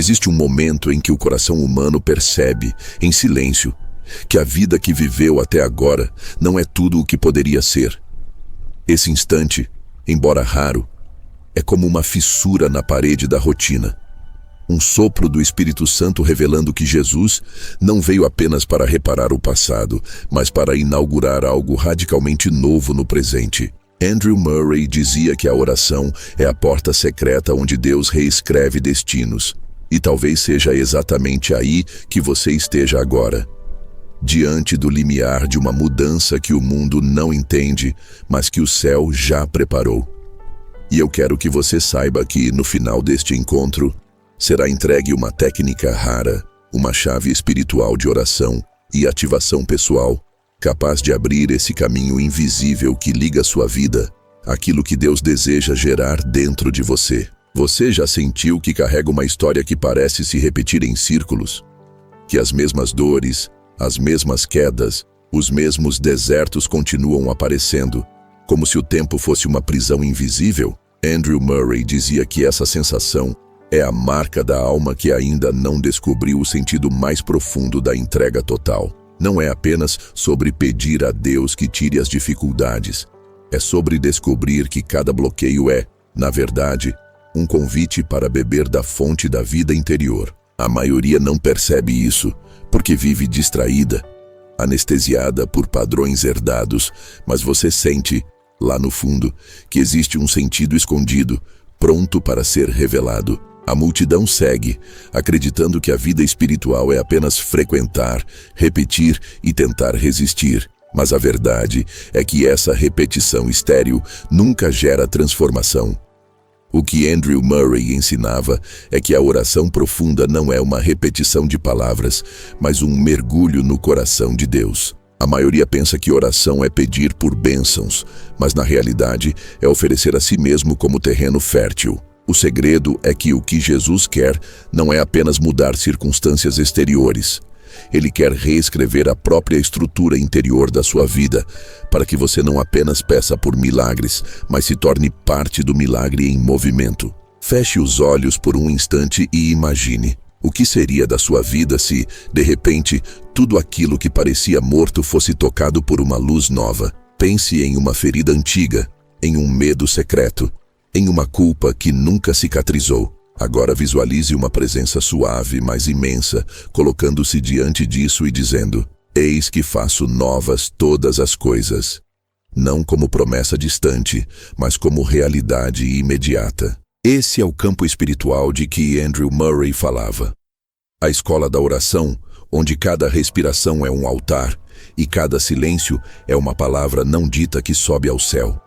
Existe um momento em que o coração humano percebe, em silêncio, que a vida que viveu até agora não é tudo o que poderia ser. Esse instante, embora raro, é como uma fissura na parede da rotina. Um sopro do Espírito Santo revelando que Jesus não veio apenas para reparar o passado, mas para inaugurar algo radicalmente novo no presente. Andrew Murray dizia que a oração é a porta secreta onde Deus reescreve destinos. E talvez seja exatamente aí que você esteja agora, diante do limiar de uma mudança que o mundo não entende, mas que o céu já preparou. E eu quero que você saiba que, no final deste encontro, será entregue uma técnica rara, uma chave espiritual de oração e ativação pessoal, capaz de abrir esse caminho invisível que liga sua vida àquilo que Deus deseja gerar dentro de você. Você já sentiu que carrega uma história que parece se repetir em círculos? Que as mesmas dores, as mesmas quedas, os mesmos desertos continuam aparecendo, como se o tempo fosse uma prisão invisível? Andrew Murray dizia que essa sensação é a marca da alma que ainda não descobriu o sentido mais profundo da entrega total. Não é apenas sobre pedir a Deus que tire as dificuldades. É sobre descobrir que cada bloqueio é, na verdade, um convite para beber da fonte da vida interior. A maioria não percebe isso, porque vive distraída, anestesiada por padrões herdados, mas você sente, lá no fundo, que existe um sentido escondido, pronto para ser revelado. A multidão segue, acreditando que a vida espiritual é apenas frequentar, repetir e tentar resistir. Mas a verdade é que essa repetição estéril nunca gera transformação. O que Andrew Murray ensinava é que a oração profunda não é uma repetição de palavras, mas um mergulho no coração de Deus. A maioria pensa que oração é pedir por bênçãos, mas na realidade é oferecer a si mesmo como terreno fértil. O segredo é que o que Jesus quer não é apenas mudar circunstâncias exteriores. Ele quer reescrever a própria estrutura interior da sua vida, para que você não apenas peça por milagres, mas se torne parte do milagre em movimento. Feche os olhos por um instante e imagine o que seria da sua vida se, de repente, tudo aquilo que parecia morto fosse tocado por uma luz nova. Pense em uma ferida antiga, em um medo secreto, em uma culpa que nunca cicatrizou. Agora visualize uma presença suave, mas imensa, colocando-se diante disso e dizendo: eis que faço novas todas as coisas. Não como promessa distante, mas como realidade imediata. Esse é o campo espiritual de que Andrew Murray falava. A escola da oração, onde cada respiração é um altar e cada silêncio é uma palavra não dita que sobe ao céu.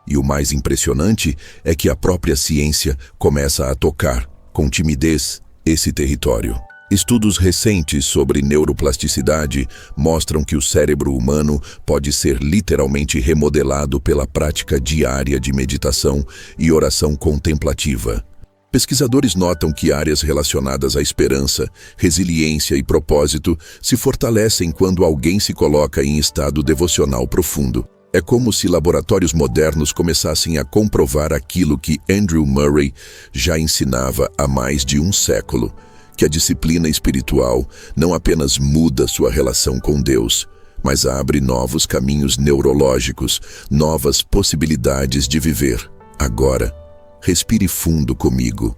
E o mais impressionante é que a própria ciência começa a tocar, com timidez, esse território. Estudos recentes sobre neuroplasticidade mostram que o cérebro humano pode ser literalmente remodelado pela prática diária de meditação e oração contemplativa. Pesquisadores notam que áreas relacionadas à esperança, resiliência e propósito se fortalecem quando alguém se coloca em estado devocional profundo. É como se laboratórios modernos começassem a comprovar aquilo que Andrew Murray já ensinava há mais de um século, que a disciplina espiritual não apenas muda sua relação com Deus, mas abre novos caminhos neurológicos, novas possibilidades de viver. Agora, respire fundo comigo.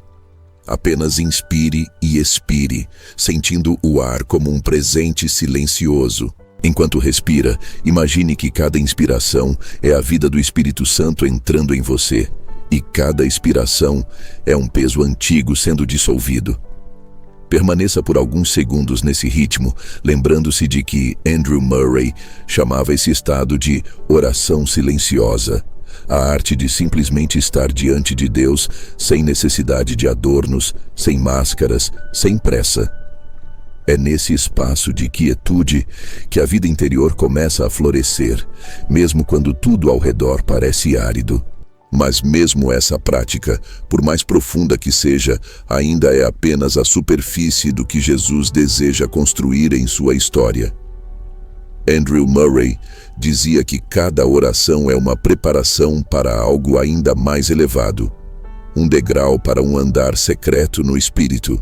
Apenas inspire e expire, sentindo o ar como um presente silencioso. Enquanto respira, imagine que cada inspiração é a vida do Espírito Santo entrando em você, e cada expiração é um peso antigo sendo dissolvido. Permaneça por alguns segundos nesse ritmo, lembrando-se de que Andrew Murray chamava esse estado de oração silenciosa, a arte de simplesmente estar diante de Deus sem necessidade de adornos, sem máscaras, sem pressa. É nesse espaço de quietude que a vida interior começa a florescer, mesmo quando tudo ao redor parece árido. Mas mesmo essa prática, por mais profunda que seja, ainda é apenas a superfície do que Jesus deseja construir em sua história. Andrew Murray dizia que cada oração é uma preparação para algo ainda mais elevado, um degrau para um andar secreto no espírito.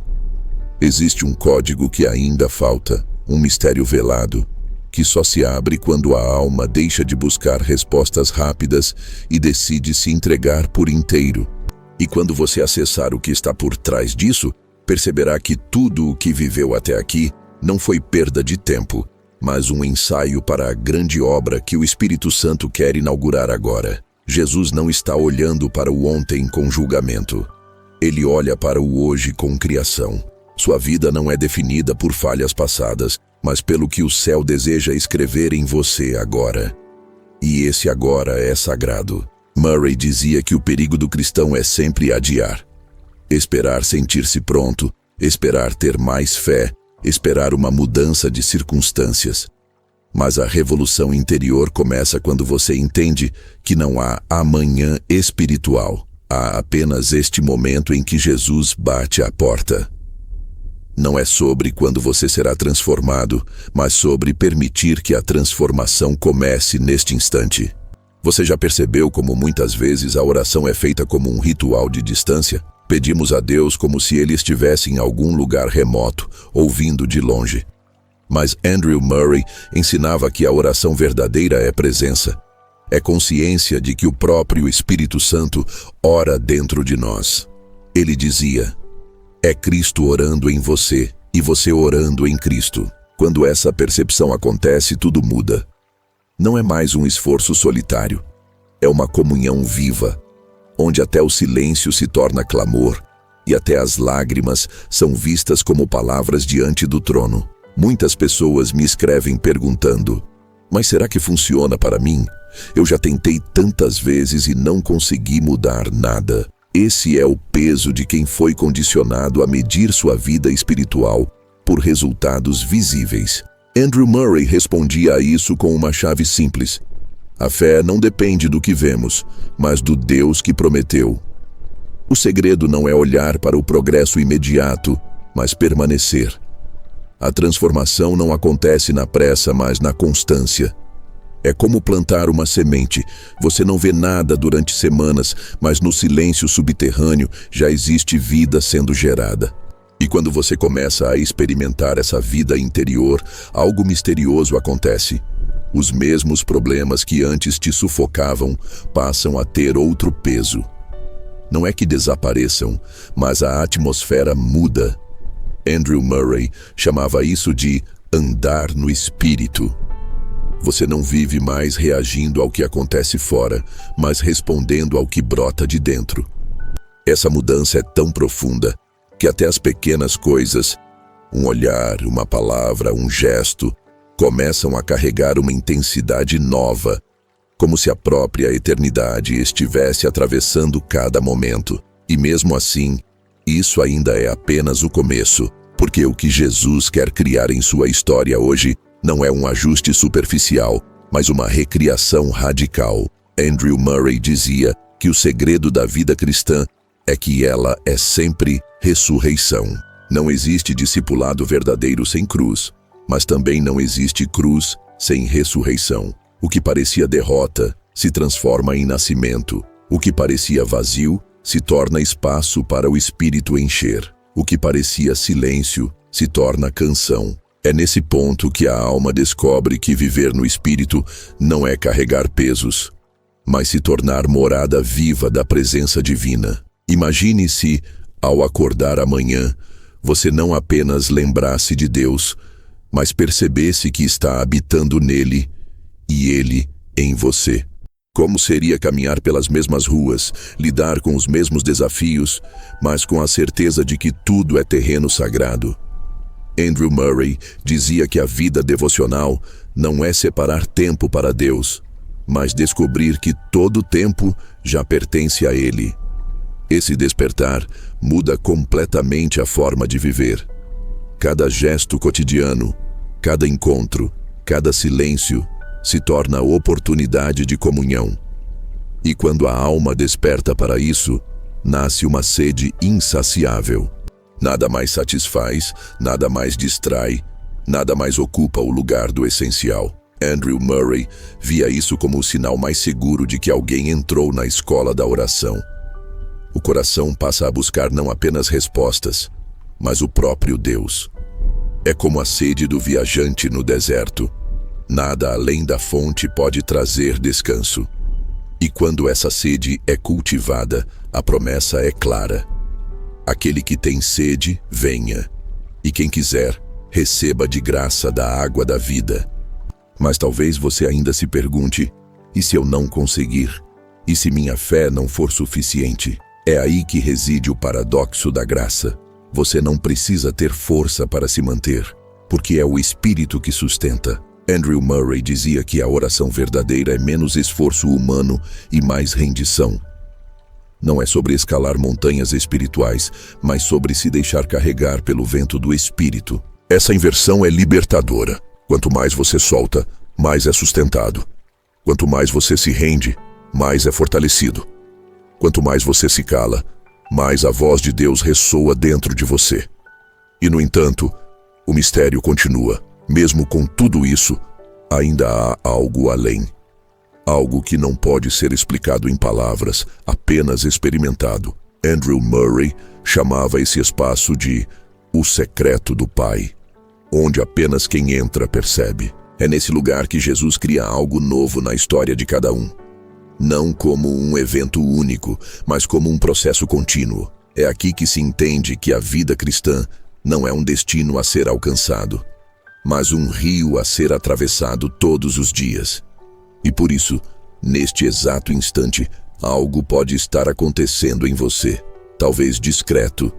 Existe um código que ainda falta, um mistério velado, que só se abre quando a alma deixa de buscar respostas rápidas e decide se entregar por inteiro. E quando você acessar o que está por trás disso, perceberá que tudo o que viveu até aqui não foi perda de tempo, mas um ensaio para a grande obra que o Espírito Santo quer inaugurar agora. Jesus não está olhando para o ontem com julgamento. Ele olha para o hoje com criação. Sua vida não é definida por falhas passadas, mas pelo que o céu deseja escrever em você agora. E esse agora é sagrado. Murray dizia que o perigo do cristão é sempre adiar. Esperar sentir-se pronto, esperar ter mais fé, esperar uma mudança de circunstâncias. Mas a revolução interior começa quando você entende que não há amanhã espiritual. Há apenas este momento em que Jesus bate à porta. Não é sobre quando você será transformado, mas sobre permitir que a transformação comece neste instante. Você já percebeu como muitas vezes a oração é feita como um ritual de distância? Pedimos a Deus como se Ele estivesse em algum lugar remoto, ouvindo de longe. Mas Andrew Murray ensinava que a oração verdadeira é presença. É consciência de que o próprio Espírito Santo ora dentro de nós. Ele dizia: é Cristo orando em você e você orando em Cristo. Quando essa percepção acontece, tudo muda. Não é mais um esforço solitário. É uma comunhão viva, onde até o silêncio se torna clamor e até as lágrimas são vistas como palavras diante do trono. Muitas pessoas me escrevem perguntando: mas será que funciona para mim? Eu já tentei tantas vezes e não consegui mudar nada. Esse é o peso de quem foi condicionado a medir sua vida espiritual por resultados visíveis. Andrew Murray respondia a isso com uma chave simples: a fé não depende do que vemos, mas do Deus que prometeu. O segredo não é olhar para o progresso imediato, mas permanecer. A transformação não acontece na pressa, mas na constância. É como plantar uma semente. Você não vê nada durante semanas, mas no silêncio subterrâneo já existe vida sendo gerada. E quando você começa a experimentar essa vida interior, algo misterioso acontece. Os mesmos problemas que antes te sufocavam passam a ter outro peso. Não é que desapareçam, mas a atmosfera muda. Andrew Murray chamava isso de andar no espírito. Você não vive mais reagindo ao que acontece fora, mas respondendo ao que brota de dentro. Essa mudança é tão profunda que até as pequenas coisas, um olhar, uma palavra, um gesto, começam a carregar uma intensidade nova, como se a própria eternidade estivesse atravessando cada momento. E mesmo assim, isso ainda é apenas o começo, porque o que Jesus quer criar em sua história hoje não é um ajuste superficial, mas uma recriação radical. Andrew Murray dizia que o segredo da vida cristã é que ela é sempre ressurreição. Não existe discipulado verdadeiro sem cruz, mas também não existe cruz sem ressurreição. O que parecia derrota se transforma em nascimento. O que parecia vazio se torna espaço para o Espírito encher. O que parecia silêncio se torna canção. É nesse ponto que a alma descobre que viver no Espírito não é carregar pesos, mas se tornar morada viva da presença divina. Imagine se, ao acordar amanhã, você não apenas lembrasse de Deus, mas percebesse que está habitando nele e ele em você. Como seria caminhar pelas mesmas ruas, lidar com os mesmos desafios, mas com a certeza de que tudo é terreno sagrado? Andrew Murray dizia que a vida devocional não é separar tempo para Deus, mas descobrir que todo tempo já pertence a Ele. Esse despertar muda completamente a forma de viver. Cada gesto cotidiano, cada encontro, cada silêncio se torna oportunidade de comunhão. E quando a alma desperta para isso, nasce uma sede insaciável. Nada mais satisfaz, nada mais distrai, nada mais ocupa o lugar do essencial. Andrew Murray via isso como o sinal mais seguro de que alguém entrou na escola da oração. O coração passa a buscar não apenas respostas, mas o próprio Deus. É como a sede do viajante no deserto. Nada além da fonte pode trazer descanso. E quando essa sede é cultivada, a promessa é clara. Aquele que tem sede, venha. E quem quiser, receba de graça da água da vida. Mas talvez você ainda se pergunte, e se eu não conseguir? E se minha fé não for suficiente? É aí que reside o paradoxo da graça. Você não precisa ter força para se manter, porque é o Espírito que sustenta. Andrew Murray dizia que a oração verdadeira é menos esforço humano e mais rendição. Não é sobre escalar montanhas espirituais, mas sobre se deixar carregar pelo vento do Espírito. Essa inversão é libertadora. Quanto mais você solta, mais é sustentado. Quanto mais você se rende, mais é fortalecido. Quanto mais você se cala, mais a voz de Deus ressoa dentro de você. E, no entanto, o mistério continua. Mesmo com tudo isso, ainda há algo além. Algo que não pode ser explicado em palavras, apenas experimentado. Andrew Murray chamava esse espaço de o secreto do Pai, onde apenas quem entra percebe. É nesse lugar que Jesus cria algo novo na história de cada um. Não como um evento único, mas como um processo contínuo. É aqui que se entende que a vida cristã não é um destino a ser alcançado, mas um rio a ser atravessado todos os dias. E por isso, neste exato instante, algo pode estar acontecendo em você. Talvez discreto,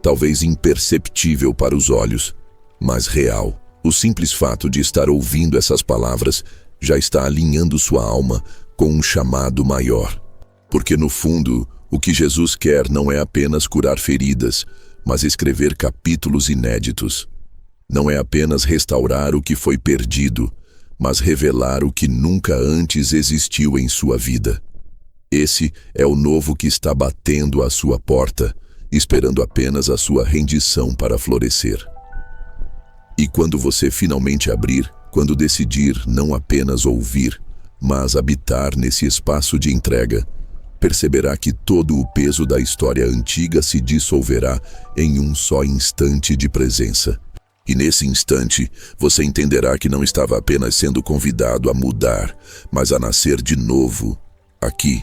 talvez imperceptível para os olhos, mas real. O simples fato de estar ouvindo essas palavras já está alinhando sua alma com um chamado maior. Porque no fundo, o que Jesus quer não é apenas curar feridas, mas escrever capítulos inéditos. Não é apenas restaurar o que foi perdido, mas revelar o que nunca antes existiu em sua vida. Esse é o novo que está batendo à sua porta, esperando apenas a sua rendição para florescer. E quando você finalmente abrir, quando decidir não apenas ouvir, mas habitar nesse espaço de entrega, perceberá que todo o peso da história antiga se dissolverá em um só instante de presença. E nesse instante, você entenderá que não estava apenas sendo convidado a mudar, mas a nascer de novo. Aqui,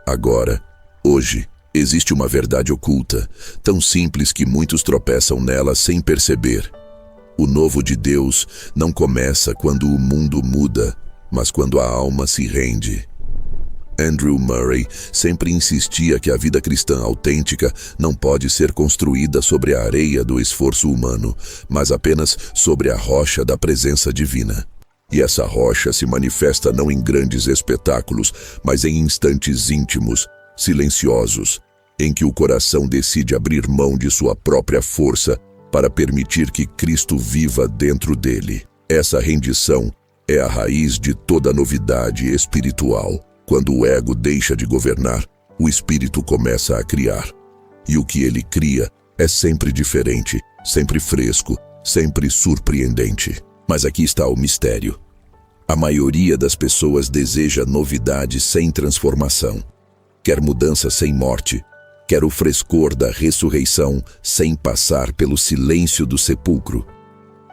agora, hoje, existe uma verdade oculta, tão simples que muitos tropeçam nela sem perceber. O novo de Deus não começa quando o mundo muda, mas quando a alma se rende. Andrew Murray sempre insistia que a vida cristã autêntica não pode ser construída sobre a areia do esforço humano, mas apenas sobre a rocha da presença divina. E essa rocha se manifesta não em grandes espetáculos, mas em instantes íntimos, silenciosos, em que o coração decide abrir mão de sua própria força para permitir que Cristo viva dentro dele. Essa rendição é a raiz de toda novidade espiritual. Quando o ego deixa de governar, o espírito começa a criar. E o que ele cria é sempre diferente, sempre fresco, sempre surpreendente. Mas aqui está o mistério. A maioria das pessoas deseja novidade sem transformação. Quer mudança sem morte. Quer o frescor da ressurreição sem passar pelo silêncio do sepulcro.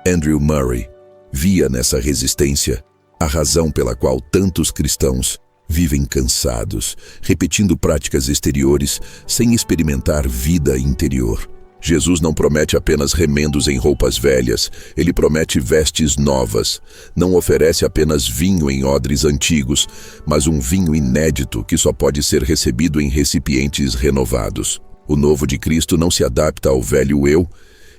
Andrew Murray via nessa resistência a razão pela qual tantos cristãos vivem cansados, repetindo práticas exteriores sem experimentar vida interior. Jesus não promete apenas remendos em roupas velhas, ele promete vestes novas. Não oferece apenas vinho em odres antigos, mas um vinho inédito que só pode ser recebido em recipientes renovados. O novo de Cristo não se adapta ao velho eu,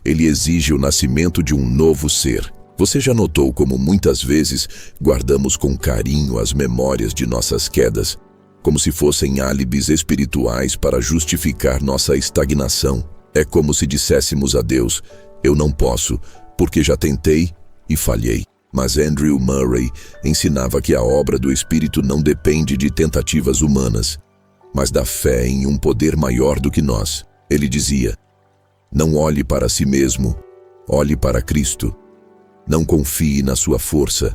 ele exige o nascimento de um novo ser. Você já notou como muitas vezes guardamos com carinho as memórias de nossas quedas, como se fossem álibis espirituais para justificar nossa estagnação? É como se disséssemos a Deus, eu não posso, porque já tentei e falhei. Mas Andrew Murray ensinava que a obra do Espírito não depende de tentativas humanas, mas da fé em um poder maior do que nós. Ele dizia, não olhe para si mesmo, olhe para Cristo. Não confie na sua força,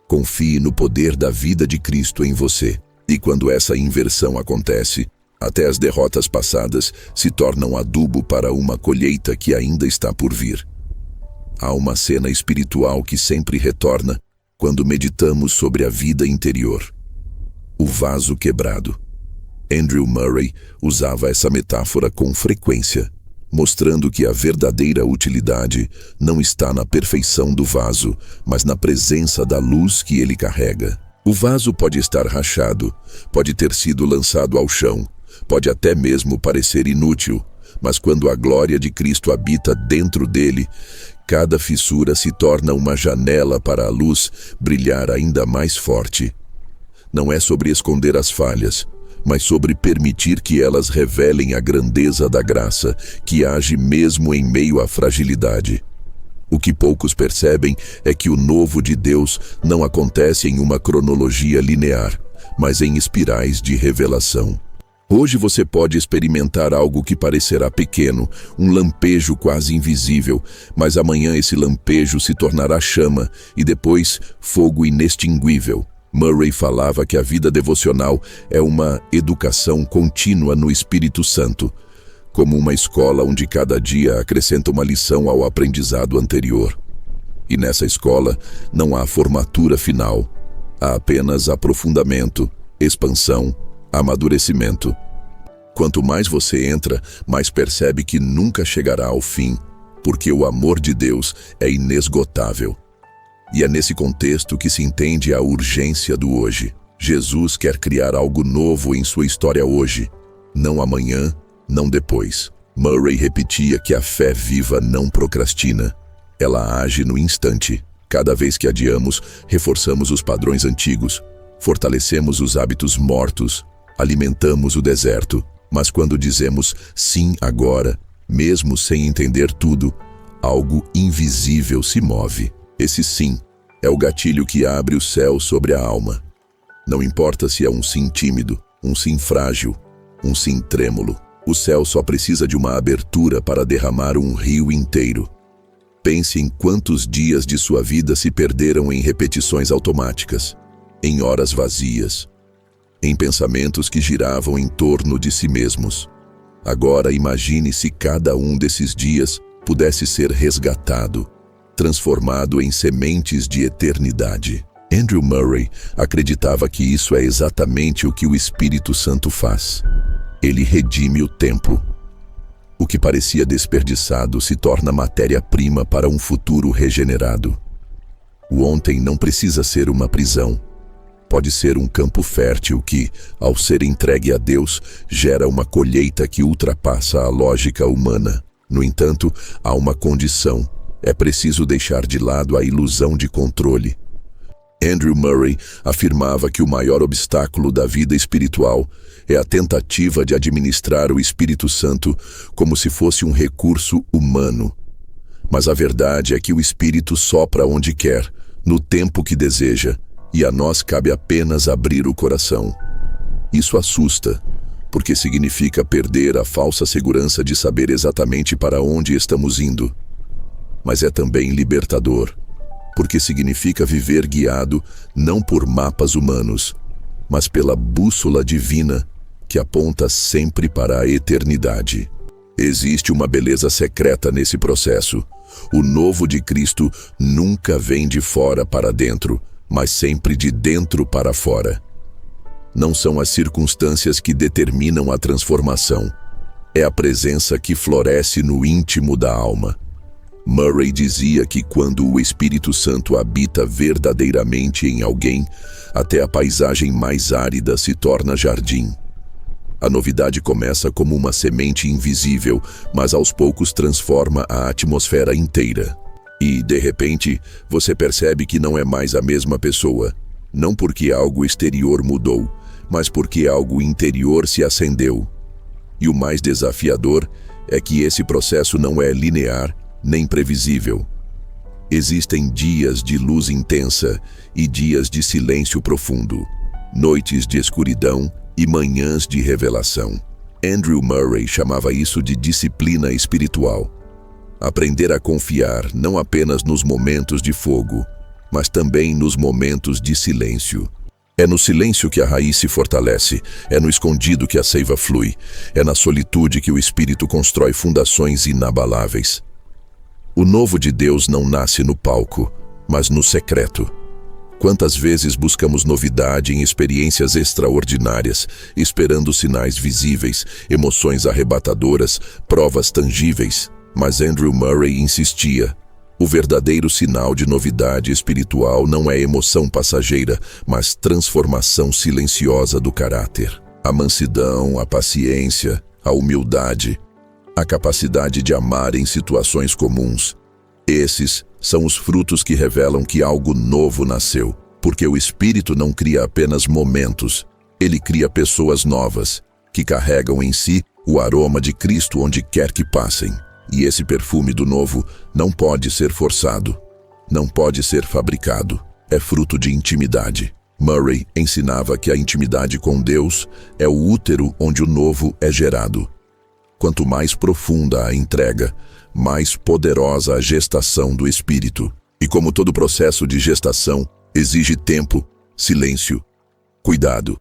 confie no poder da vida de Cristo em você. E quando essa inversão acontece, Até as derrotas passadas se tornam adubo para uma colheita que ainda está por vir. Há uma cena espiritual que sempre retorna quando meditamos sobre a vida interior. O vaso quebrado. Andrew Murray usava essa metáfora com frequência, mostrando que a verdadeira utilidade não está na perfeição do vaso, mas na presença da luz que ele carrega. O vaso pode estar rachado, pode ter sido lançado ao chão, pode até mesmo parecer inútil, mas quando a glória de Cristo habita dentro dele, cada fissura se torna uma janela para a luz brilhar ainda mais forte. Não é sobre esconder as falhas, mas sobre permitir que elas revelem a grandeza da graça que age mesmo em meio à fragilidade. O que poucos percebem é que o novo de Deus não acontece em uma cronologia linear, mas em espirais de revelação. Hoje você pode experimentar algo que parecerá pequeno, um lampejo quase invisível, mas amanhã esse lampejo se tornará chama e depois fogo inextinguível. Murray falava que a vida devocional é uma educação contínua no Espírito Santo, como uma escola onde cada dia acrescenta uma lição ao aprendizado anterior. E nessa escola não há formatura final, há apenas aprofundamento, expansão, amadurecimento. Quanto mais você entra, mais percebe que nunca chegará ao fim, porque o amor de Deus é inesgotável. E é nesse contexto que se entende a urgência do hoje. Jesus quer criar algo novo em sua história hoje, não amanhã, não depois. Murray repetia que a fé viva não procrastina. Ela age no instante. Cada vez que adiamos, reforçamos os padrões antigos, fortalecemos os hábitos mortos, alimentamos o deserto. Mas quando dizemos sim agora, mesmo sem entender tudo, algo invisível se move. Esse sim é o gatilho que abre o céu sobre a alma. Não importa se é um sim tímido, um sim frágil, um sim trêmulo. O céu só precisa de uma abertura para derramar um rio inteiro. Pense em quantos dias de sua vida se perderam em repetições automáticas, em horas vazias, em pensamentos que giravam em torno de si mesmos. Agora imagine se cada um desses dias pudesse ser resgatado, transformado em sementes de eternidade. Andrew Murray acreditava que isso é exatamente o que o Espírito Santo faz. Ele redime o tempo. O que parecia desperdiçado se torna matéria-prima para um futuro regenerado. O ontem não precisa ser uma prisão. Pode ser um campo fértil que, ao ser entregue a Deus, gera uma colheita que ultrapassa a lógica humana. No entanto, há uma condição. É preciso deixar de lado a ilusão de controle. Andrew Murray afirmava que o maior obstáculo da vida espiritual é a tentativa de administrar o Espírito Santo como se fosse um recurso humano. Mas a verdade é que o Espírito sopra onde quer, no tempo que deseja, e a nós cabe apenas abrir o coração. Isso assusta, porque significa perder a falsa segurança de saber exatamente para onde estamos indo. Mas é também libertador, porque significa viver guiado não por mapas humanos, mas pela bússola divina que aponta sempre para a eternidade. Existe uma beleza secreta nesse processo. O novo de Cristo nunca vem de fora para dentro, mas sempre de dentro para fora. Não são as circunstâncias que determinam a transformação. É a presença que floresce no íntimo da alma. Murray dizia que quando o Espírito Santo habita verdadeiramente em alguém, até a paisagem mais árida se torna jardim. A novidade começa como uma semente invisível, mas aos poucos transforma a atmosfera inteira. E, de repente, você percebe que não é mais a mesma pessoa. Não porque algo exterior mudou, mas porque algo interior se acendeu. E o mais desafiador é que esse processo não é linear, nem previsível. Existem dias de luz intensa e dias de silêncio profundo, noites de escuridão e manhãs de revelação. Andrew Murray chamava isso de disciplina espiritual. Aprender a confiar não apenas nos momentos de fogo, mas também nos momentos de silêncio. É no silêncio que a raiz se fortalece, é no escondido que a seiva flui, é na solitude que o espírito constrói fundações inabaláveis. O novo de Deus não nasce no palco, mas no secreto. Quantas vezes buscamos novidade em experiências extraordinárias, esperando sinais visíveis, emoções arrebatadoras, provas tangíveis, mas Andrew Murray insistia: o verdadeiro sinal de novidade espiritual não é emoção passageira, mas transformação silenciosa do caráter. A mansidão, a paciência, a humildade, a capacidade de amar em situações comuns. Esses são os frutos que revelam que algo novo nasceu, porque o Espírito não cria apenas momentos, ele cria pessoas novas, que carregam em si o aroma de Cristo onde quer que passem. E esse perfume do novo não pode ser forçado, não pode ser fabricado, é fruto de intimidade. Murray ensinava que a intimidade com Deus é o útero onde o novo é gerado. Quanto mais profunda a entrega, mais poderosa a gestação do Espírito. E como todo processo de gestação, exige tempo, silêncio, cuidado.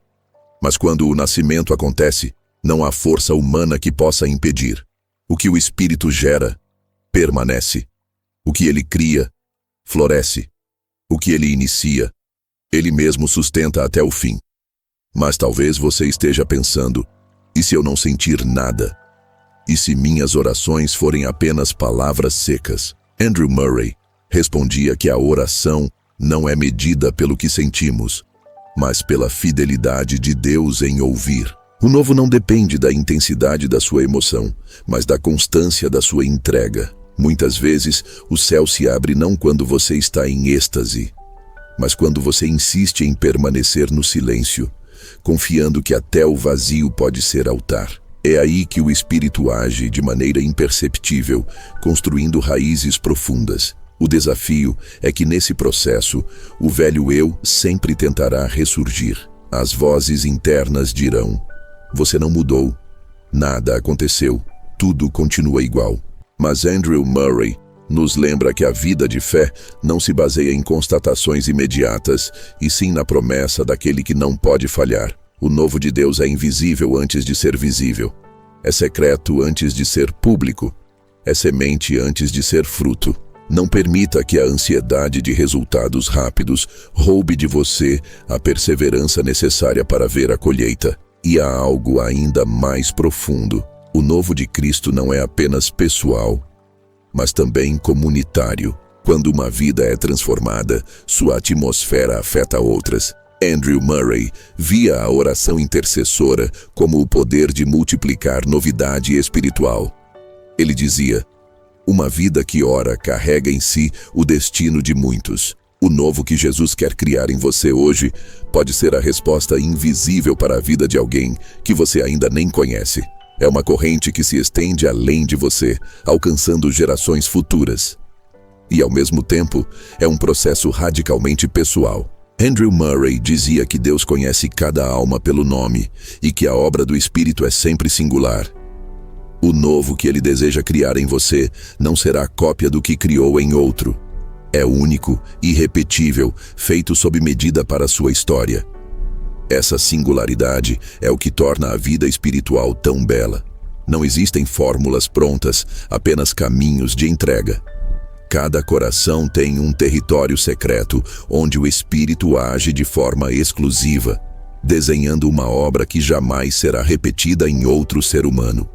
Mas quando o nascimento acontece, não há força humana que possa impedir. O que o Espírito gera, permanece. O que ele cria, floresce. O que ele inicia, ele mesmo sustenta até o fim. Mas talvez você esteja pensando: e se eu não sentir nada? E se minhas orações forem apenas palavras secas? Andrew Murray respondia que a oração não é medida pelo que sentimos, mas pela fidelidade de Deus em ouvir. O novo não depende da intensidade da sua emoção, mas da constância da sua entrega. Muitas vezes, o céu se abre não quando você está em êxtase, mas quando você insiste em permanecer no silêncio, confiando que até o vazio pode ser altar. É aí que o Espírito age de maneira imperceptível, construindo raízes profundas. O desafio é que nesse processo, o velho eu sempre tentará ressurgir. As vozes internas dirão: você não mudou, nada aconteceu, tudo continua igual. Mas Andrew Murray nos lembra que a vida de fé não se baseia em constatações imediatas, e sim na promessa daquele que não pode falhar. O novo de Deus é invisível antes de ser visível. É secreto antes de ser público. É semente antes de ser fruto. Não permita que a ansiedade de resultados rápidos roube de você a perseverança necessária para ver a colheita. E há algo ainda mais profundo. O novo de Cristo não é apenas pessoal, mas também comunitário. Quando uma vida é transformada, sua atmosfera afeta outras. Andrew Murray via a oração intercessora como o poder de multiplicar novidade espiritual. Ele dizia: uma vida que ora carrega em si o destino de muitos. O novo que Jesus quer criar em você hoje pode ser a resposta invisível para a vida de alguém que você ainda nem conhece. É uma corrente que se estende além de você, alcançando gerações futuras. E, ao mesmo tempo, é um processo radicalmente pessoal. Andrew Murray dizia que Deus conhece cada alma pelo nome e que a obra do Espírito é sempre singular. O novo que ele deseja criar em você não será cópia do que criou em outro. É único, irrepetível, feito sob medida para a sua história. Essa singularidade é o que torna a vida espiritual tão bela. Não existem fórmulas prontas, apenas caminhos de entrega. Cada coração tem um território secreto onde o Espírito age de forma exclusiva, desenhando uma obra que jamais será repetida em outro ser humano.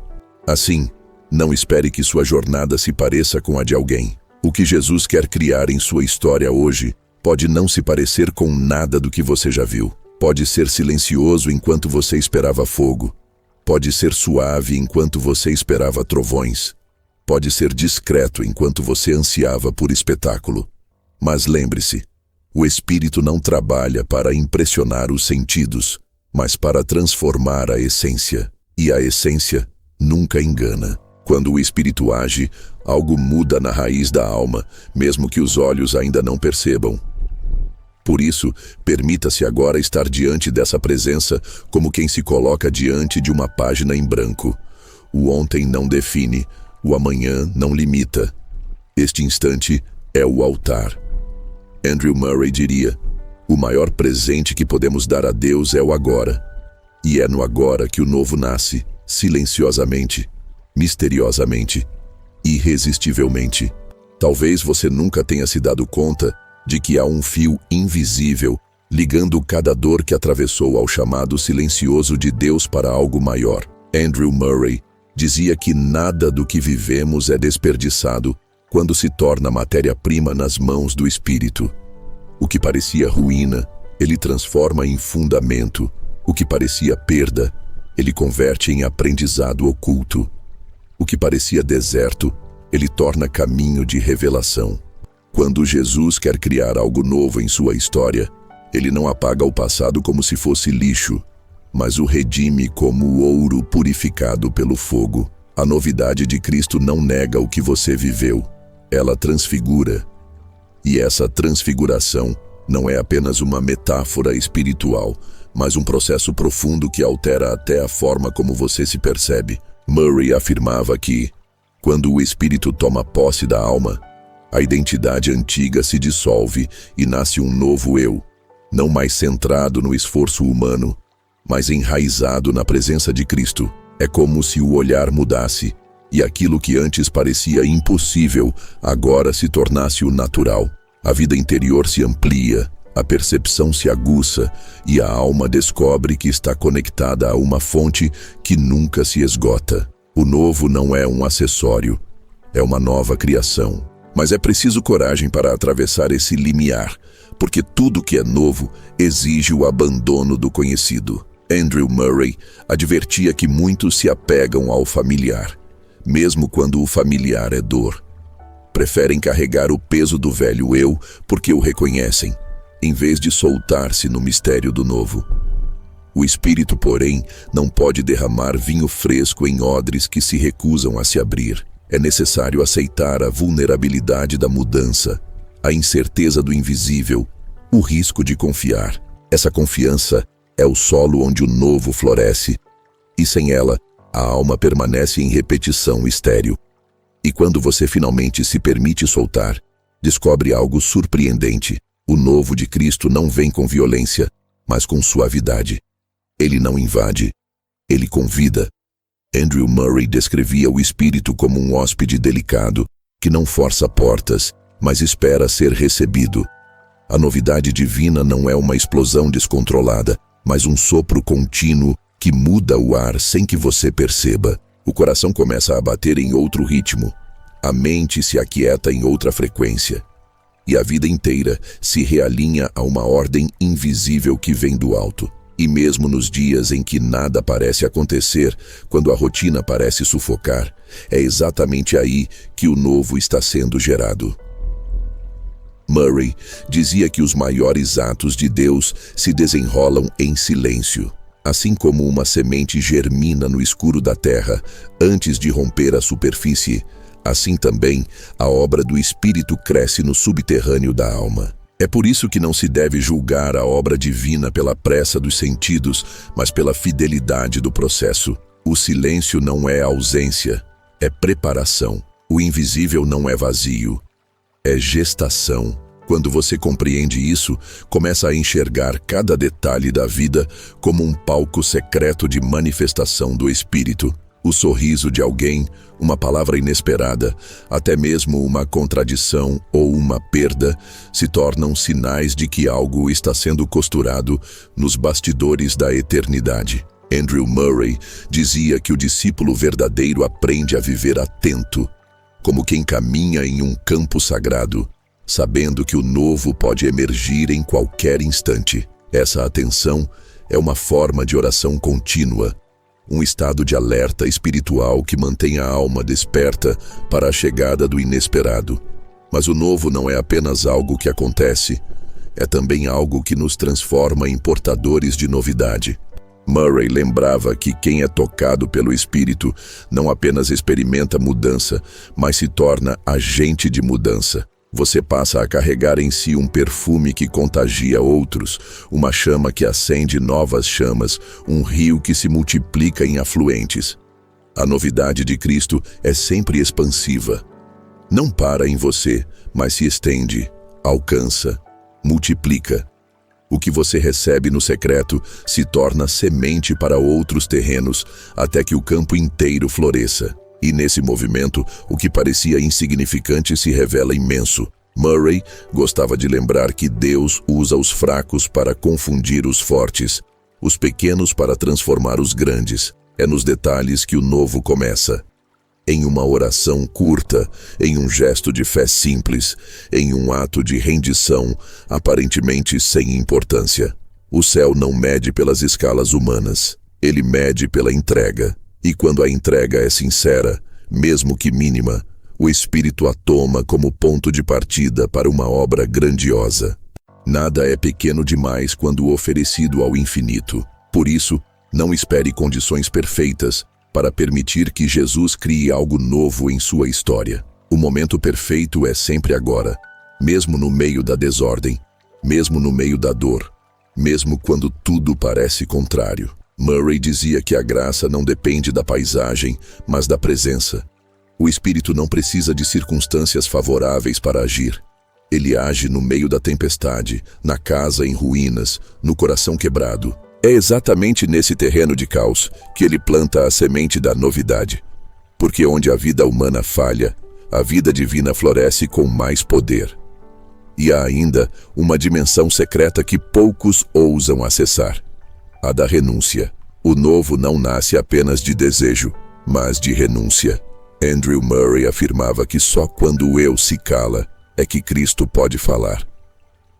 Assim, não espere que sua jornada se pareça com a de alguém. O que Jesus quer criar em sua história hoje pode não se parecer com nada do que você já viu. Pode ser silencioso enquanto você esperava fogo. Pode ser suave enquanto você esperava trovões. Pode ser discreto enquanto você ansiava por espetáculo. Mas lembre-se, o Espírito não trabalha para impressionar os sentidos, mas para transformar a essência. E a essência nunca engana. Quando o Espírito age, algo muda na raiz da alma, mesmo que os olhos ainda não percebam. Por isso, permita-se agora estar diante dessa presença como quem se coloca diante de uma página em branco. O ontem não define, o amanhã não limita. Este instante é o altar. Andrew Murray diria: O maior presente que podemos dar a Deus é o agora. E é no agora que o novo nasce, silenciosamente, misteriosamente, irresistivelmente. Talvez você nunca tenha se dado conta de que há um fio invisível ligando cada dor que atravessou ao chamado silencioso de Deus para algo maior. Andrew Murray dizia que nada do que vivemos é desperdiçado quando se torna matéria-prima nas mãos do Espírito. O que parecia ruína, ele transforma em fundamento. O que parecia perda, ele converte em aprendizado oculto. O que parecia deserto, ele torna caminho de revelação. Quando Jesus quer criar algo novo em sua história, ele não apaga o passado como se fosse lixo, mas o redime como ouro purificado pelo fogo. A novidade de Cristo não nega o que você viveu, ela transfigura. E essa transfiguração não é apenas uma metáfora espiritual, mas um processo profundo que altera até a forma como você se percebe. Murray afirmava que, quando o espírito toma posse da alma, a identidade antiga se dissolve e nasce um novo eu, não mais centrado no esforço humano, mas enraizado na presença de Cristo. É como se o olhar mudasse e aquilo que antes parecia impossível agora se tornasse o natural. A vida interior se amplia, a percepção se aguça e a alma descobre que está conectada a uma fonte que nunca se esgota. O novo não é um acessório, é uma nova criação. Mas é preciso coragem para atravessar esse limiar, porque tudo que é novo exige o abandono do conhecido. Andrew Murray advertia que muitos se apegam ao familiar, mesmo quando o familiar é dor. Preferem carregar o peso do velho eu porque o reconhecem, em vez de soltar-se no mistério do novo. O espírito, porém, não pode derramar vinho fresco em odres que se recusam a se abrir. É necessário aceitar a vulnerabilidade da mudança, a incerteza do invisível, o risco de confiar. Essa confiança é o solo onde o novo floresce, e sem ela, a alma permanece em repetição estéril. E quando você finalmente se permite soltar, descobre algo surpreendente. O novo de Cristo não vem com violência, mas com suavidade. Ele não invade, ele convida. Andrew Murray descrevia o espírito como um hóspede delicado, que não força portas, mas espera ser recebido. A novidade divina não é uma explosão descontrolada, mas um sopro contínuo que muda o ar sem que você perceba. O coração começa a bater em outro ritmo, a mente se aquieta em outra frequência, e a vida inteira se realinha a uma ordem invisível que vem do alto. E mesmo nos dias em que nada parece acontecer, quando a rotina parece sufocar, é exatamente aí que o novo está sendo gerado. Murray dizia que os maiores atos de Deus se desenrolam em silêncio. Assim como uma semente germina no escuro da terra antes de romper a superfície, assim também a obra do Espírito cresce no subterrâneo da alma. É por isso que não se deve julgar a obra divina pela pressa dos sentidos, mas pela fidelidade do processo. O silêncio não é ausência, é preparação. O invisível não é vazio, é gestação. Quando você compreende isso, começa a enxergar cada detalhe da vida como um palco secreto de manifestação do Espírito. O sorriso de alguém, uma palavra inesperada, até mesmo uma contradição ou uma perda, se tornam sinais de que algo está sendo costurado nos bastidores da eternidade. Andrew Murray dizia que o discípulo verdadeiro aprende a viver atento, como quem caminha em um campo sagrado, sabendo que o novo pode emergir em qualquer instante. Essa atenção é uma forma de oração contínua, um estado de alerta espiritual que mantém a alma desperta para a chegada do inesperado. Mas o novo não é apenas algo que acontece, é também algo que nos transforma em portadores de novidade. Murray lembrava que quem é tocado pelo Espírito não apenas experimenta mudança, mas se torna agente de mudança. Você passa a carregar em si um perfume que contagia outros, uma chama que acende novas chamas, um rio que se multiplica em afluentes. A novidade de Cristo é sempre expansiva. Não para em você, mas se estende, alcança, multiplica. O que você recebe no secreto se torna semente para outros terrenos, até que o campo inteiro floresça. E nesse movimento, o que parecia insignificante se revela imenso. Murray gostava de lembrar que Deus usa os fracos para confundir os fortes, os pequenos para transformar os grandes. É nos detalhes que o novo começa. Em uma oração curta, em um gesto de fé simples, em um ato de rendição, aparentemente sem importância. O céu não mede pelas escalas humanas, ele mede pela entrega. E quando a entrega é sincera, mesmo que mínima, o Espírito a toma como ponto de partida para uma obra grandiosa. Nada é pequeno demais quando oferecido ao infinito. Por isso, não espere condições perfeitas para permitir que Jesus crie algo novo em sua história. O momento perfeito é sempre agora, mesmo no meio da desordem, mesmo no meio da dor, mesmo quando tudo parece contrário. Murray dizia que a graça não depende da paisagem, mas da presença. O Espírito não precisa de circunstâncias favoráveis para agir. Ele age no meio da tempestade, na casa em ruínas, no coração quebrado. É exatamente nesse terreno de caos que ele planta a semente da novidade. Porque onde a vida humana falha, a vida divina floresce com mais poder. E há ainda uma dimensão secreta que poucos ousam acessar: a da renúncia. O novo não nasce apenas de desejo, mas de renúncia. Andrew Murray afirmava que só quando o eu se cala é que Cristo pode falar.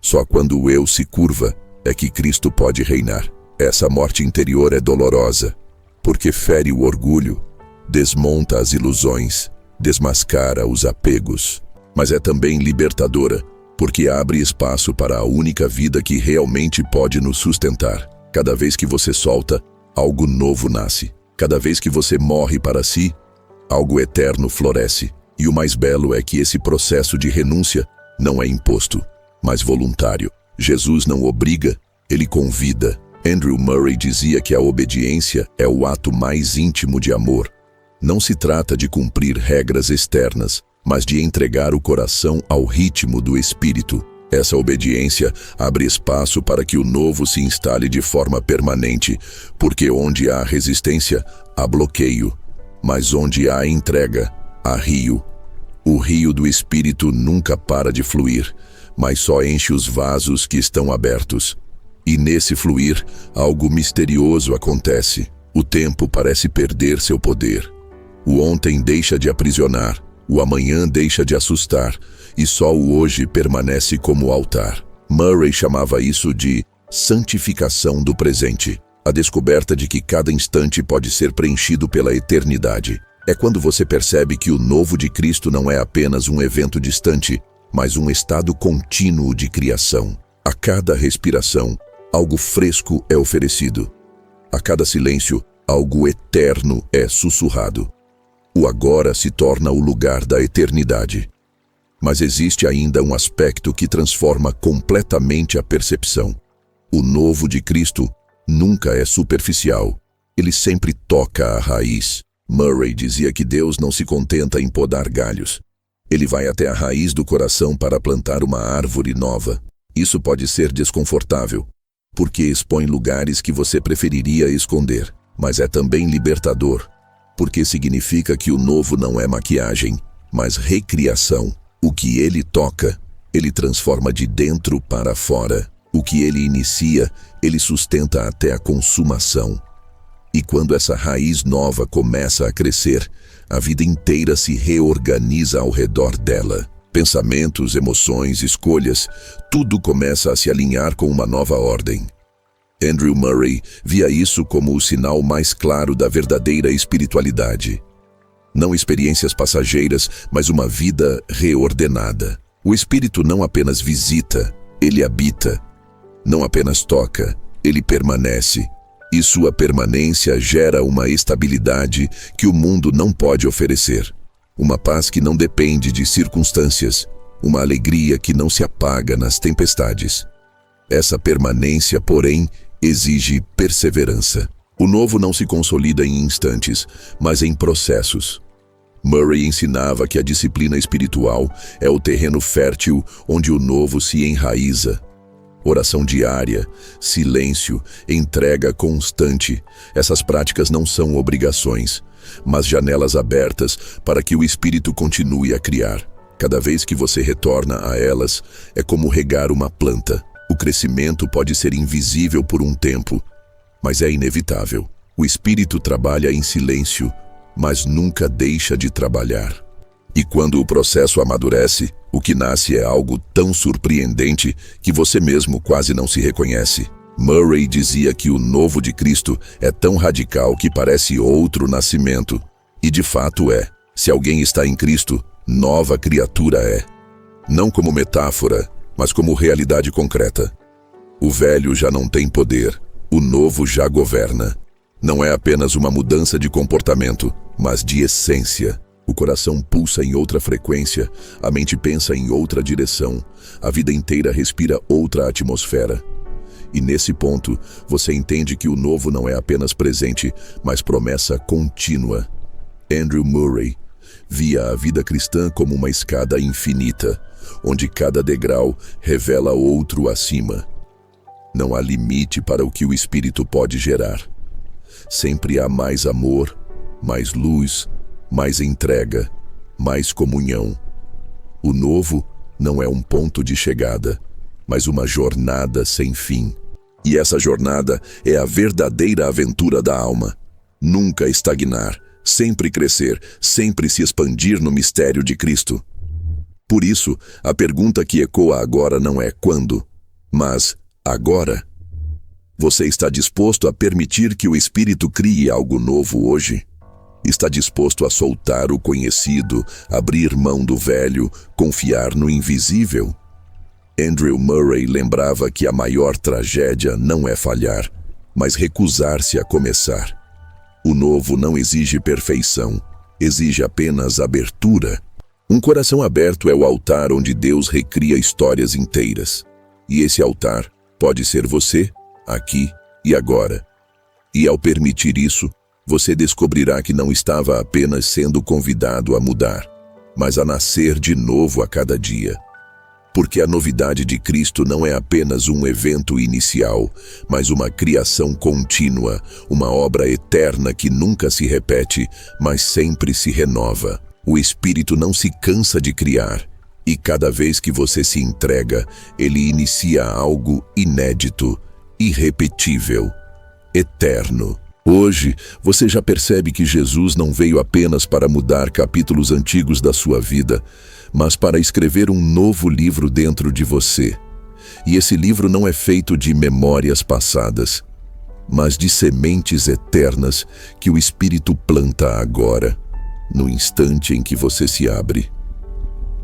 Só quando o eu se curva é que Cristo pode reinar. Essa morte interior é dolorosa, porque fere o orgulho, desmonta as ilusões, desmascara os apegos. Mas é também libertadora, porque abre espaço para a única vida que realmente pode nos sustentar. Cada vez que você solta, algo novo nasce. Cada vez que você morre para si, algo eterno floresce. E o mais belo é que esse processo de renúncia não é imposto, mas voluntário. Jesus não obriga, ele convida. Andrew Murray dizia que a obediência é o ato mais íntimo de amor. Não se trata de cumprir regras externas, mas de entregar o coração ao ritmo do Espírito. Essa obediência abre espaço para que o novo se instale de forma permanente, porque onde há resistência, há bloqueio, mas onde há entrega, há rio. O rio do Espírito nunca para de fluir, mas só enche os vasos que estão abertos. E nesse fluir, algo misterioso acontece. O tempo parece perder seu poder. O ontem deixa de aprisionar, o amanhã deixa de assustar, e só o hoje permanece como altar. Murray chamava isso de santificação do presente, a descoberta de que cada instante pode ser preenchido pela eternidade. É quando você percebe que o novo de Cristo não é apenas um evento distante, mas um estado contínuo de criação. A cada respiração, algo fresco é oferecido. A cada silêncio, algo eterno é sussurrado. O agora se torna o lugar da eternidade. Mas existe ainda um aspecto que transforma completamente a percepção. O novo de Cristo nunca é superficial. Ele sempre toca a raiz. Murray dizia que Deus não se contenta em podar galhos. Ele vai até a raiz do coração para plantar uma árvore nova. Isso pode ser desconfortável, porque expõe lugares que você preferiria esconder. Mas é também libertador, porque significa que o novo não é maquiagem, mas recriação. O que ele toca, ele transforma de dentro para fora. O que ele inicia, ele sustenta até a consumação. E quando essa raiz nova começa a crescer, a vida inteira se reorganiza ao redor dela. Pensamentos, emoções, escolhas, tudo começa a se alinhar com uma nova ordem. Andrew Murray via isso como o sinal mais claro da verdadeira espiritualidade. Não experiências passageiras, mas uma vida reordenada. O Espírito não apenas visita, ele habita. Não apenas toca, ele permanece. E sua permanência gera uma estabilidade que o mundo não pode oferecer. Uma paz que não depende de circunstâncias. Uma alegria que não se apaga nas tempestades. Essa permanência, porém, exige perseverança. O novo não se consolida em instantes, mas em processos. Murray ensinava que a disciplina espiritual é o terreno fértil onde o novo se enraiza. Oração diária, silêncio, entrega constante. Essas práticas não são obrigações, mas janelas abertas para que o Espírito continue a criar. Cada vez que você retorna a elas, é como regar uma planta. O crescimento pode ser invisível por um tempo, mas é inevitável. O Espírito trabalha em silêncio, mas nunca deixa de trabalhar. E quando o processo amadurece, o que nasce é algo tão surpreendente que você mesmo quase não se reconhece. Murray dizia que o novo de Cristo é tão radical que parece outro nascimento. E de fato é. Se alguém está em Cristo, nova criatura é. Não como metáfora, mas como realidade concreta. O velho já não tem poder, o novo já governa. Não é apenas uma mudança de comportamento, mas de essência. O coração pulsa em outra frequência, a mente pensa em outra direção, a vida inteira respira outra atmosfera. E nesse ponto, você entende que o novo não é apenas presente, mas promessa contínua. Andrew Murray via a vida cristã como uma escada infinita, onde cada degrau revela outro acima. Não há limite para o que o Espírito pode gerar. Sempre há mais amor, mais luz, mais entrega, mais comunhão. O novo não é um ponto de chegada, mas uma jornada sem fim. E essa jornada é a verdadeira aventura da alma. Nunca estagnar, sempre crescer, sempre se expandir no mistério de Cristo. Por isso, a pergunta que ecoa agora não é quando, mas agora. Você está disposto a permitir que o Espírito crie algo novo hoje? Está disposto a soltar o conhecido, abrir mão do velho, confiar no invisível? Andrew Murray lembrava que a maior tragédia não é falhar, mas recusar-se a começar. O novo não exige perfeição, exige apenas abertura. Um coração aberto é o altar onde Deus recria histórias inteiras. E esse altar pode ser você, aqui e agora. E ao permitir isso, você descobrirá que não estava apenas sendo convidado a mudar, mas a nascer de novo a cada dia. Porque a novidade de Cristo não é apenas um evento inicial, mas uma criação contínua, uma obra eterna que nunca se repete, mas sempre se renova. O Espírito não se cansa de criar, e cada vez que você se entrega, ele inicia algo inédito, irrepetível, eterno. Hoje, você já percebe que Jesus não veio apenas para mudar capítulos antigos da sua vida, mas para escrever um novo livro dentro de você. E esse livro não é feito de memórias passadas, mas de sementes eternas que o Espírito planta agora, no instante em que você se abre.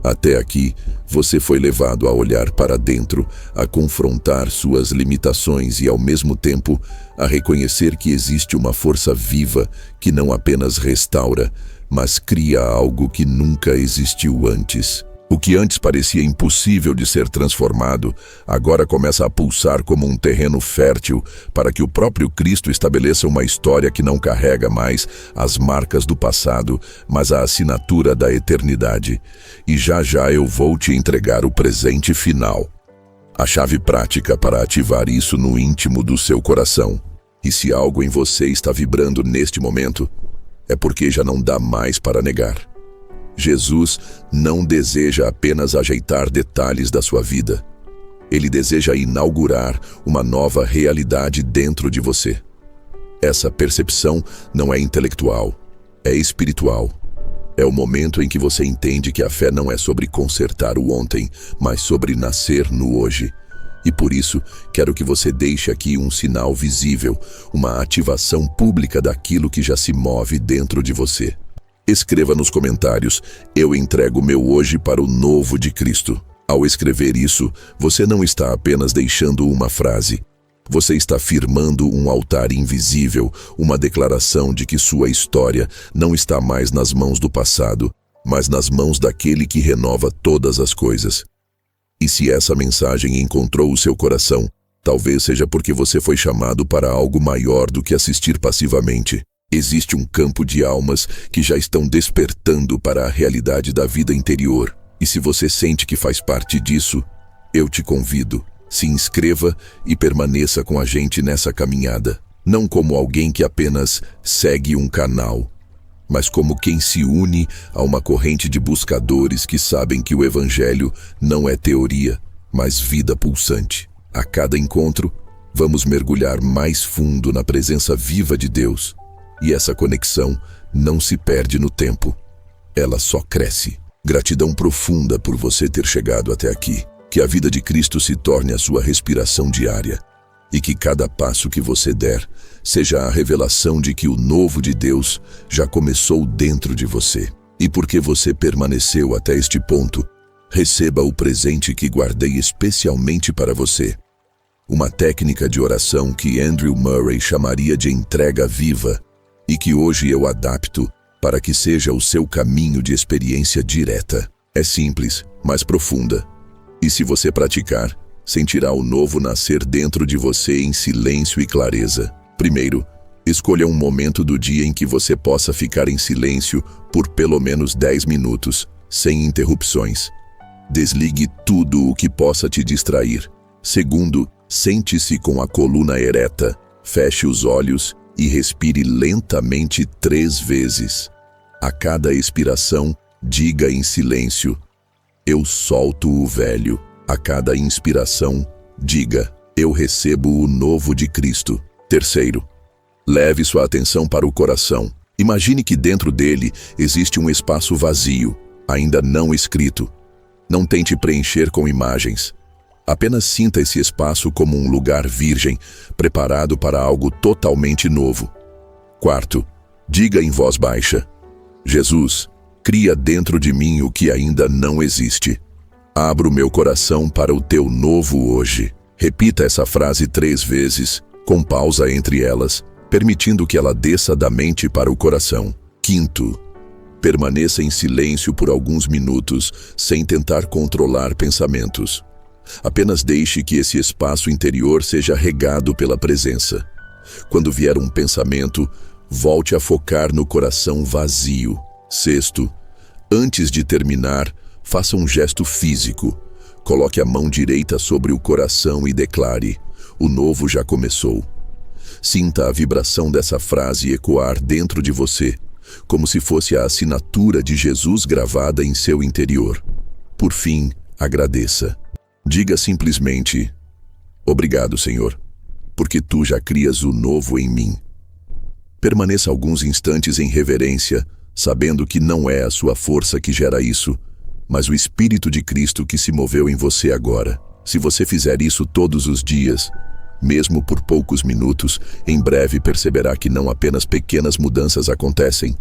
Até aqui, você foi levado a olhar para dentro, a confrontar suas limitações e, ao mesmo tempo, a reconhecer que existe uma força viva que não apenas restaura, mas cria algo que nunca existiu antes. O que antes parecia impossível de ser transformado, agora começa a pulsar como um terreno fértil para que o próprio Cristo estabeleça uma história que não carrega mais as marcas do passado, mas a assinatura da eternidade. E já já eu vou te entregar o presente final. A chave prática para ativar isso no íntimo do seu coração. E se algo em você está vibrando neste momento, é porque já não dá mais para negar. Jesus não deseja apenas ajeitar detalhes da sua vida. Ele deseja inaugurar uma nova realidade dentro de você. Essa percepção não é intelectual, é espiritual. É o momento em que você entende que a fé não é sobre consertar o ontem, mas sobre nascer no hoje. E por isso, quero que você deixe aqui um sinal visível, uma ativação pública daquilo que já se move dentro de você. Escreva nos comentários: eu entrego meu hoje para o novo de Cristo. Ao escrever isso, você não está apenas deixando uma frase. Você está firmando um altar invisível, uma declaração de que sua história não está mais nas mãos do passado, mas nas mãos daquele que renova todas as coisas. E se essa mensagem encontrou o seu coração, talvez seja porque você foi chamado para algo maior do que assistir passivamente. Existe um campo de almas que já estão despertando para a realidade da vida interior. E se você sente que faz parte disso, eu te convido. Se inscreva e permaneça com a gente nessa caminhada, não como alguém que apenas segue um canal, mas como quem se une a uma corrente de buscadores que sabem que o Evangelho não é teoria, mas vida pulsante. A cada encontro, vamos mergulhar mais fundo na presença viva de Deus, e essa conexão não se perde no tempo, ela só cresce. Gratidão profunda por você ter chegado até aqui. Que a vida de Cristo se torne a sua respiração diária e que cada passo que você der seja a revelação de que o novo de Deus já começou dentro de você. E porque você permaneceu até este ponto, receba o presente que guardei especialmente para você. Uma técnica de oração que Andrew Murray chamaria de entrega viva e que hoje eu adapto para que seja o seu caminho de experiência direta. É simples, mas profunda. E se você praticar, sentirá o novo nascer dentro de você em silêncio e clareza. Primeiro, escolha um momento do dia em que você possa ficar em silêncio por pelo menos 10 minutos, sem interrupções. Desligue tudo o que possa te distrair. Segundo, sente-se com a coluna ereta, feche os olhos e respire lentamente 3 vezes. A cada expiração, diga em silêncio: eu solto o velho. A cada inspiração, diga: eu recebo o novo de Cristo. Terceiro, leve sua atenção para o coração. Imagine que dentro dele existe um espaço vazio, ainda não escrito. Não tente preencher com imagens. Apenas sinta esse espaço como um lugar virgem, preparado para algo totalmente novo. Quarto, diga em voz baixa: Jesus, cria dentro de mim o que ainda não existe. Abro meu coração para o teu novo hoje. Repita essa frase 3 vezes, com pausa entre elas, permitindo que ela desça da mente para o coração. Quinto, permaneça em silêncio por alguns minutos, sem tentar controlar pensamentos. Apenas deixe que esse espaço interior seja regado pela presença. Quando vier um pensamento, volte a focar no coração vazio. Sexto, antes de terminar, faça um gesto físico. Coloque a mão direita sobre o coração e declare: o novo já começou. Sinta a vibração dessa frase ecoar dentro de você, como se fosse a assinatura de Jesus gravada em seu interior. Por fim, agradeça. Diga simplesmente: obrigado, Senhor, porque tu já crias o novo em mim. Permaneça alguns instantes em reverência, sabendo que não é a sua força que gera isso, mas o Espírito de Cristo que se moveu em você agora. Se você fizer isso todos os dias, mesmo por poucos minutos, em breve perceberá que não apenas pequenas mudanças acontecem,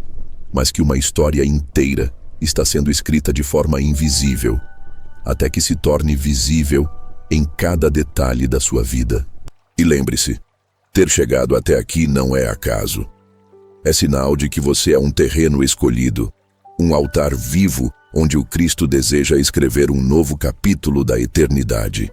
mas que uma história inteira está sendo escrita de forma invisível, até que se torne visível em cada detalhe da sua vida. E lembre-se, ter chegado até aqui não é acaso. É sinal de que você é um terreno escolhido, um altar vivo onde o Cristo deseja escrever um novo capítulo da eternidade.